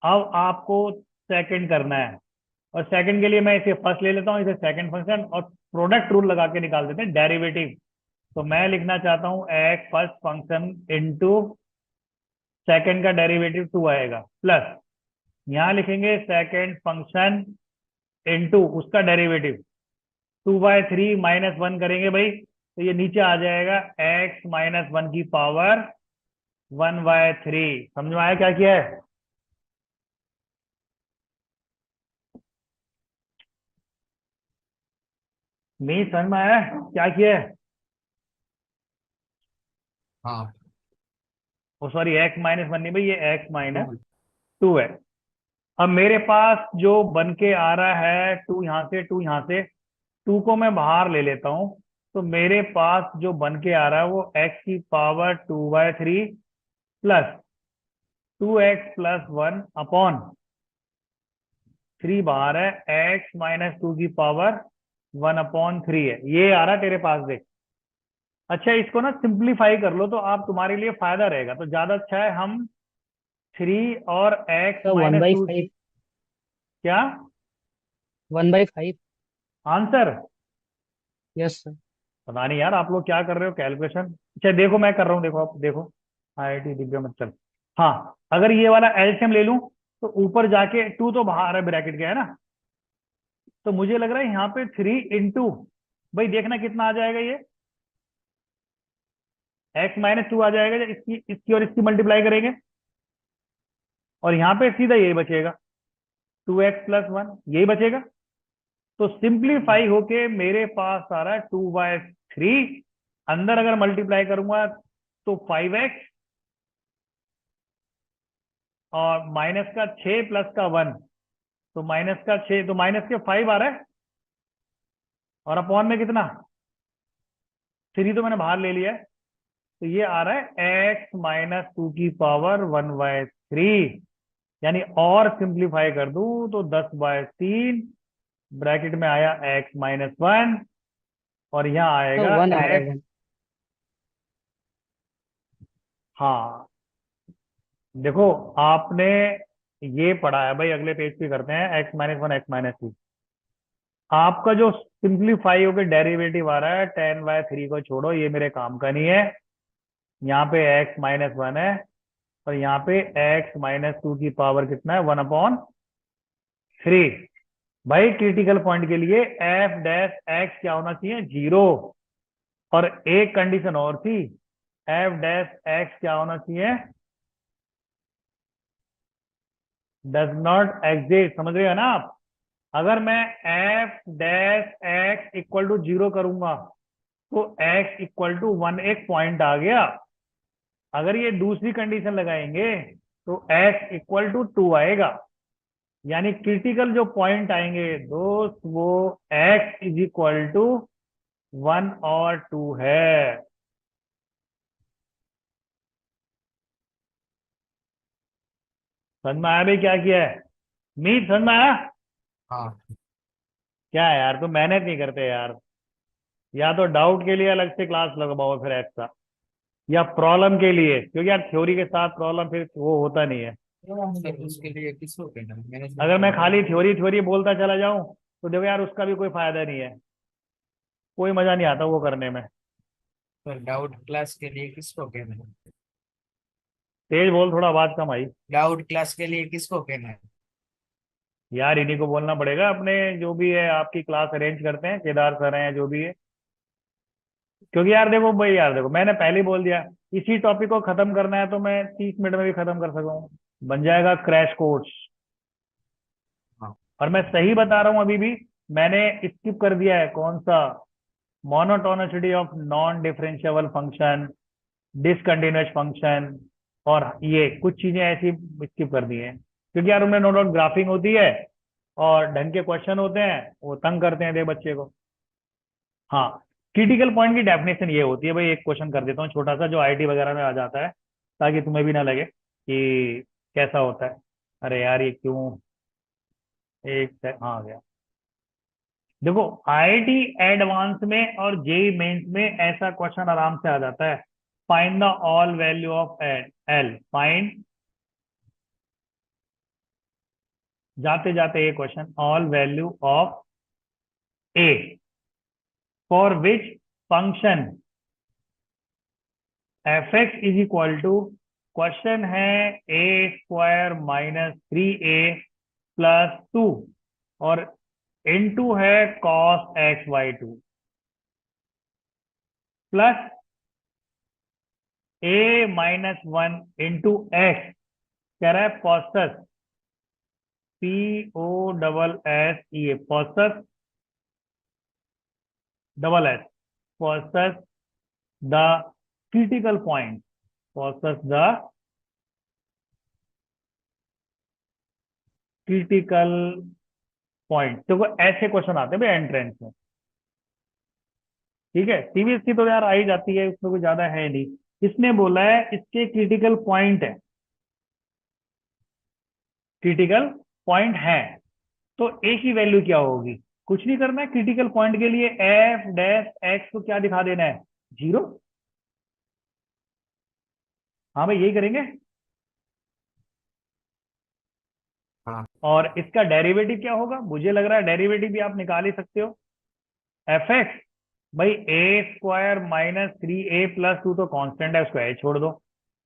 अब आपको सेकंड करना है, और सेकंड के लिए मैं इसे फर्स्ट ले लेता हूँ, इसे सेकंड फंक्शन, और प्रोडक्ट रूल लगा के निकाल देते हैं डेरिवेटिव। तो मैं लिखना चाहता हूँ x first function into second का डेरिवेटिव 2 आएगा, प्लस यहाँ लिखेंगे सेकंड फंक्शन इंटू उसका डेरिवेटिव 2/3 -1 करेंगे भाई, तो ये नीचे आ जाएगा x-1 की पावर 1/3। समझ में आया क्या किया है? नहीं समझ में आया क्या किया है? हाँ। ओ सॉरी, x-1 नहीं भाई, ये x माइनस टू। 2 है। अब मेरे पास जो बन के आ रहा है 2 यहाँ से 2 यहाँ से, 2 को मैं बाहर ले लेता हूँ, तो मेरे पास जो बन के आ रहा है वो x⁴ प्लस 2x+1/3 बाहर है, x-2 की पावर 1/3 है, ये आ रहा है तेरे पास देख। अच्छा, इसको ना सिंप्लीफाई कर लो तो आप तुम्हारे लिए फायदा रहेगा, तो ज्यादा अच्छा है हम 3 और x तो one minus by two five क्या 1/5। आंसर? Yes sir. पता नहीं यार आप लोग क्या कर रहे हो कैलकुलेशन। अच्छा देखो मैं कर रहा हूँ, देखो आप देखो, IIT दिव्या मत चल। हाँ, अगर ये वाला एलसीएम ले लूं तो ऊपर जाके 2 तो बाहर है ब्रैकेट के, है ना, तो मुझे लग रहा है यहाँ पे 3 इंटू, भाई देखना कितना आ जाएगा ये, x-2 आ जाएगा, जब इसकी इसकी और इसकी मल्टीप्लाई करेंगे, और यहाँ पे सीधा यही बचेगा 2x+1, यही बचेगा। तो सिंप्लीफाई होके मेरे पास आ रहा है 2/3, अंदर अगर मल्टीप्लाई करूंगा तो 5x, और माइनस का 6 प्लस का 1, तो माइनस का 6, तो माइनस के 5 आ रहा है, और अपॉन में कितना 3 तो मैंने बाहर ले लिया है, तो ये आ रहा है x-2 की पावर 1/3। यानी और सिंप्लीफाई कर दूं तो 10/3, ब्रैकेट में आया x-1, और यहाँ तो आएगा 1 आ रहा है x। 1। हाँ देखो, आपने ये पढ़ा है भाई, अगले पेज पे करते हैं x-1 x-2। आपका जो सिंप्लीफाई होकर डेरिवेटिव आ रहा है 10/3 को छोड़ो, ये मेरे काम का नहीं है। यहाँ पे x-1 है, और यहाँ पे x-2 की पावर कितना है 1/3। भाई क्रिटिकल पॉइंट के लिए एफ डैश एक्स क्या होना चाहिए, 0। और एक कंडीशन और थी, एफ डैश एक्स क्या होना चाहिए, डज नॉट एग्जिस्ट। समझ रहे हो ना आप? अगर मैं F dash X equal to 0 करूंगा तो x इक्वल टू 1 एक पॉइंट आ गया, अगर ये दूसरी कंडीशन लगाएंगे तो x इक्वल टू 2 आएगा, यानी क्रिटिकल जो पॉइंट आएंगे दोस्त वो x इज इक्वल टू 1 और 2 है। समझ में आया भाई क्या किया है? मीत समझ में आया? हाँ क्या है यार, तुम मेहनत नहीं करते यार। या तो डाउट के लिए अलग से क्लास लगवाओ फिर एक्स्ट्रा, या प्रॉब्लम के लिए, क्योंकि यार थ्योरी के साथ प्रॉब्लम फिर वो होता नहीं है। सर, उसके लिए किसको कहना अगर मैं खाली मैनेजमेंट। थ्योरी थ्योरी बोलता चला जाऊं तो देखो यार उसका भी कोई फायदा नहीं है, कोई मजा नहीं आता वो करने में। सर डाउट क्लास के लिए किसको कहना है? तेज बोल, थोड़ा आवाज कम आई। डाउट क्लास के लिए किसको कहना है? यार इन्हीं को बोलना पड़ेगा, अपने जो भी है आपकी क्लास अरेंज करते हैं, केदार सर हैं जो भी है। क्योंकि यार देखो भाई, यार देखो मैंने पहले ही बोल दिया, इसी टॉपिक को खत्म करना है तो मैं 30 मिनट में भी खत्म कर सकता हूँ, बन जाएगा क्रैश कोर्स। हाँ और मैं सही बता रहा हूँ, अभी भी मैंने स्किप कर दिया है कौन सा, monotonicity of non differentiable function, discontinuous function, और ये कुछ चीजें ऐसी स्किप कर दी हैं, क्योंकि यार उनमें नो डाउट ग्राफिंग होती है और ढंग के क्वेश्चन होते हैं, वो तंग करते हैं दे बच्चे को। हाँ, क्रिटिकल पॉइंट की डेफिनेशन ये होती है भाई, एक क्वेश्चन कर देता हूँ छोटा सा जो आईटी वगैरह में आ जाता है, ताकि तुम्हें भी ना लगे कि कैसा होता है। अरे यार ये क्यों, हाँ आ गया। देखो आईआईटी एडवांस में और जेई मेंस में ऐसा क्वेश्चन आराम से आ जाता है, find the all value of L, find, जाते जाते ये question, all value of A for which function F X is equal to, question है A square minus 3a plus 2, और इनटू है cos x by 2 plus a minus 1 into x, कह रहा है possess, POSS possess double S, possess the critical point, possess the critical point. देखो ऐसे question आते हैं भाई एंट्रेंस में, ठीक है। सीबीएसई तो यार आ ही जाती है, उसमें कुछ ज्यादा है नहीं। इसने बोला है इसके क्रिटिकल पॉइंट है, क्रिटिकल पॉइंट है, तो ए की वैल्यू क्या होगी? कुछ नहीं करना है, क्रिटिकल पॉइंट के लिए एफ डैश एक्स को क्या दिखा देना है, 0। हाँ भाई यही करेंगे। हाँ और इसका डेरिवेटिव क्या होगा? मुझे लग रहा है डेरिवेटिव भी आप निकाल ही सकते हो, एफ एक्स भाई ए स्क्वायर माइनस 3a प्लस 2 तो कांस्टेंट है, उसको ए छोड़ दो।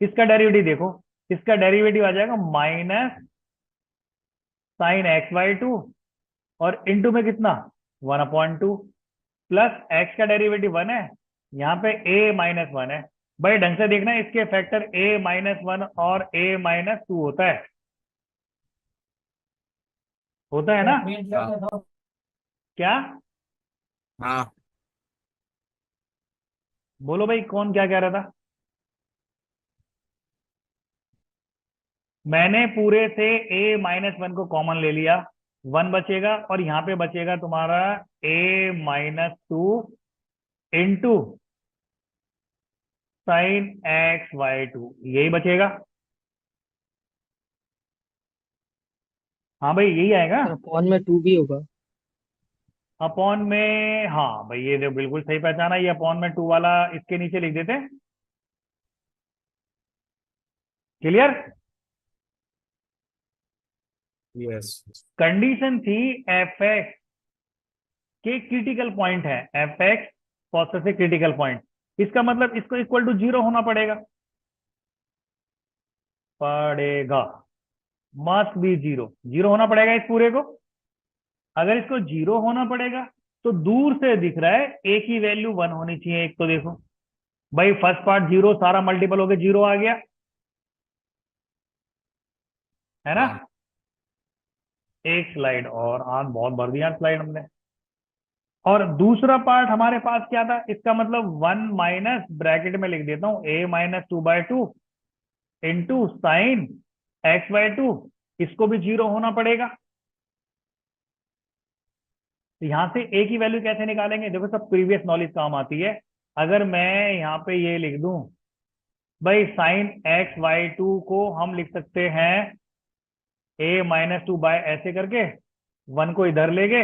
इसका डेरिवेटिव देखो, इसका डेरिवेटिव आ जाएगा माइनस साइन एक्स बाई 2, और इंटू में कितना, 1/2, प्लस एक्स का डेरिवेटिव 1 है, यहाँ पे a-1 है। भाई ढंग से देखना, इसके फैक्टर a-1 और a-2 होता है ना? हाँ क्या हाँ बोलो भाई, कौन क्या कह रहा था? मैंने पूरे से a-1 को कॉमन ले लिया, 1 बचेगा, और यहाँ पे बचेगा तुम्हारा a-2 into sine x by 2, यही बचेगा। हाँ भाई यही आएगा। सर अपॉन में 2 भी होगा। अपॉन में, हाँ भाई ये तो बिल्कुल सही पहचाना, ये अपॉन में 2 वाला इसके नीचे लिख देते। क्लियर? यस कंडीशन थी एफ एक्स के क्रिटिकल पॉइंट है, F x possessive critical point, इसका मतलब इसको इक्वल टू 0 होना पड़ेगा, मस्ट बी 0, 0 होना पड़ेगा इस पूरे को। अगर इसको 0 होना पड़ेगा तो दूर से दिख रहा है ए की वैल्यू 1 होनी चाहिए, एक तो देखो भाई, फर्स्ट पार्ट 0, सारा मल्टीपल होकर 0 आ गया, है ना? हाँ एक स्लाइड और, आज बहुत भर दिया स्लाइड हमने। और दूसरा पार्ट हमारे पास क्या था, इसका मतलब 1 माइनस ब्रैकेट में लिख देता हूं a-2/2 इंटू साइन x/2, इसको भी 0 होना पड़ेगा। तो यहां से a की वैल्यू कैसे निकालेंगे, देखो सब प्रीवियस नॉलेज काम आती है। अगर मैं यहाँ पे ये लिख दूं भाई साइन x/2 को हम लिख सकते हैं a-2 बाय ऐसे करके, 1 को इधर लेंगे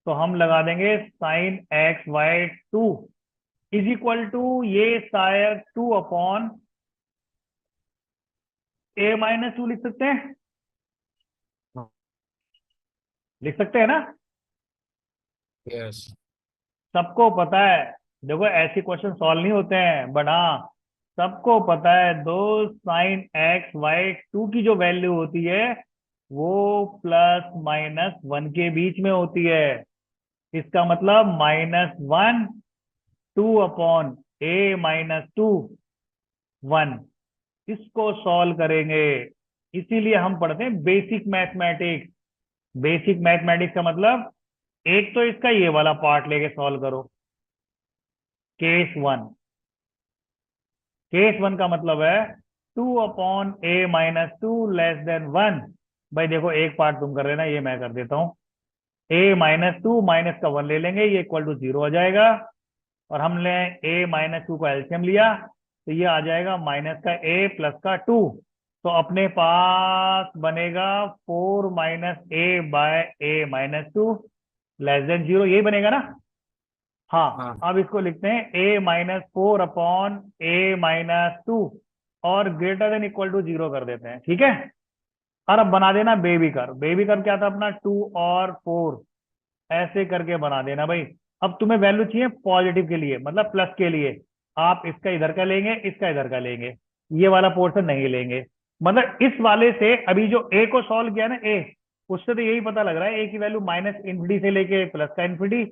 तो हम लगा देंगे sign x/2 is equal to ये शायद 2 अपॉन a-2 लिख सकते हैं, लिख सकते हैं ना। यस। सबको पता है, देखो ऐसे क्वेश्चन सॉल्व नहीं होते हैं, बट हाँ सबको पता है दो साइन x/2 की जो वैल्यू होती है वो +-1 के बीच में होती है। इसका मतलब -1 2 अपॉन a-2 1, इसको सॉल्व करेंगे। इसीलिए हम पढ़ते हैं बेसिक मैथमेटिक्स। बेसिक मैथमेटिक्स का मतलब एक तो इसका ये वाला पार्ट लेके सॉल्व करो, केस 1 का मतलब है 2 अपॉन a-2 <1। भाई देखो एक पार्ट तुम कर रहे ना, ये मैं कर देता हूं। a-2 माइनस का 1 ले लेंगे, ये इक्वल टू 0 आ जाएगा। और हमने a-2 को एलसीएम लिया तो ये आ जाएगा माइनस का a प्लस का 2। तो अपने पास बनेगा 4 माइनस a बाय a-2 <0, यही बनेगा ना। हाँ, हाँ। अब इसको लिखते हैं a-4 अपॉन a-2 और ग्रेटर देन इक्वल टू 0 कर देते हैं, ठीक है। और अब बना देना बेबी कर्व। बेबी कर्व क्या था अपना, 2 और 4 ऐसे करके बना देना भाई। अब तुम्हें वैल्यू चाहिए पॉजिटिव के लिए, मतलब प्लस के लिए, आप इसका इधर का लेंगे, इसका इधर का लेंगे, ये वाला पोर्शन नहीं लेंगे। मतलब इस वाले से अभी जो ए को सॉल्व किया ना, ए उससे तो यही पता लग रहा है ए की वैल्यू -∞ से लेके प्लस का ∞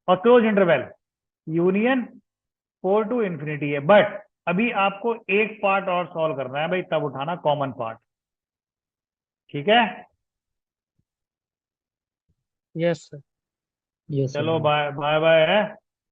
और क्लोज इंटरवल यूनियन 4 to ∞ है। बट अभी आपको एक पार्ट और सॉल्व करना है भाई, तब उठाना कॉमन पार्ट, ठीक है। Yes sir. यस चलो बाय बाय बाय।